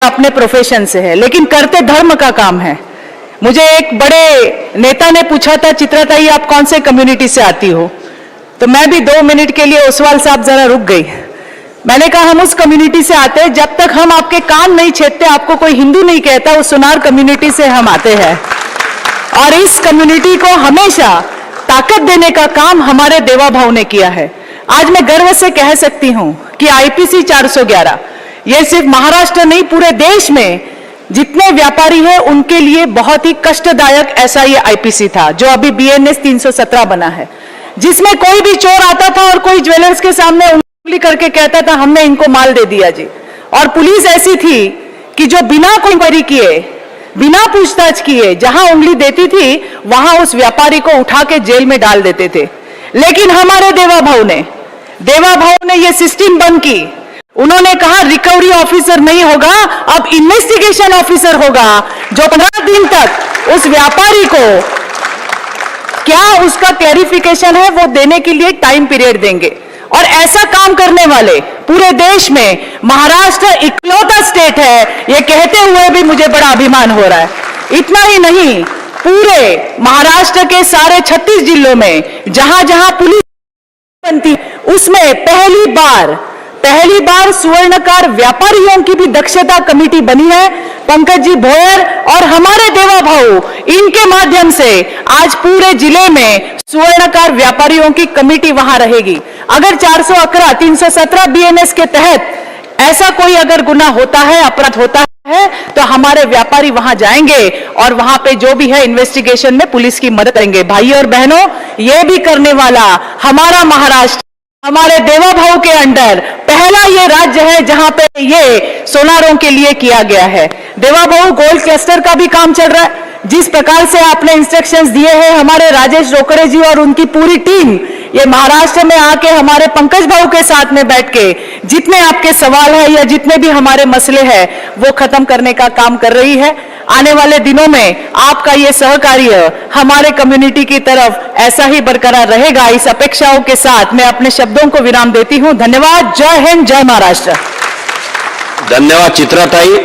अपने प्रोफेशन से है, लेकिन करते धर्म का काम है। मुझे एक बड़े नेता ने पूछा था, चित्रा ताई आप कौन से कम्युनिटी से आती हो? तो मैं भी 2 मिनट के लिए ओसवाल साहब जरा रुक गई। मैंने कहा हम उस कम्युनिटी से आते हैं, जब तक हम आपके कान नहीं छेदते आपको कोई हिंदू नहीं कहता। उस सोनार कम्युनिटी से हम आते हैं और इस कम्युनिटी को हमेशा ताकत देने का काम हमारे देवा भाव ने किया है। आज मैं गर्व से कह सकती हूं कि आईपीसी 411 ये सिर्फ महाराष्ट्र नहीं, पूरे देश में जितने व्यापारी हैं उनके लिए बहुत ही कष्टदायक ऐसा ये आईपीसी था, जो अभी बीएनएस 317 बना है, जिसमें कोई भी चोर आता था और कोई ज्वेलर्स के सामने उंगली करके कहता था हमने इनको माल दे दिया जी। और पुलिस ऐसी थी कि जो बिना कोई इंक्वायरी किए, बिना पूछताछ किए जहां उंगली देती थी वहां उस व्यापारी को उठा के जेल में डाल देते थे। लेकिन हमारे देवा भाव ने ये सिस्टम बंद की। उन्होंने कहा रिकवरी ऑफिसर नहीं होगा, अब इन्वेस्टिगेशन ऑफिसर होगा, जो 15 दिन तक उस व्यापारी को क्या उसका क्लैरिफिकेशन है वो देने के लिए टाइम पीरियड देंगे। और ऐसा काम करने वाले पूरे देश में महाराष्ट्र इकलौता स्टेट है, ये कहते हुए भी मुझे बड़ा अभिमान हो रहा है। इतना ही नहीं, पूरे महाराष्ट्र के सारे 36 जिलों में जहां जहां पुलिस बनती उसमें पहली बार स्वर्णकार व्यापारियों की भी दक्षता कमेटी बनी है। पंकज जी भोयर और हमारे देवा भाऊ, इनके माध्यम से आज पूरे जिले में स्वर्णकार व्यापारियों की कमेटी वहां रहेगी। अगर 411 317 बीएनएस के तहत ऐसा कोई अगर गुनाह होता है, अपराध होता है, तो हमारे व्यापारी वहां जाएंगे और वहां पे जो भी है इन्वेस्टिगेशन में पुलिस की मदद करेंगे। भाई और बहनों, ये भी करने वाला हमारा महाराष्ट्र हमारे देवा भाव के अंडर पहला ये राज्य है जहां पे ये सोनारों के लिए किया गया है। देवा भाव गोल्ड क्लस्टर का भी काम चल रहा है। जिस प्रकार से आपने इंस्ट्रक्शंस दिए हैं हमारे राजेश रोकड़े जी और उनकी पूरी टीम, ये महाराष्ट्र में आके हमारे पंकज भाऊ के साथ में बैठ के जितने आपके सवाल है या जितने भी हमारे मसले हैं वो खत्म करने का काम कर रही है। आने वाले दिनों में आपका ये सहकार्य हमारे कम्युनिटी की तरफ ऐसा ही बरकरार रहेगा। इस अपेक्षाओं के साथ मैं अपने शब्दों को विराम देती हूं। धन्यवाद। जय हिंद, जय महाराष्ट्र। धन्यवाद चित्रा ताई।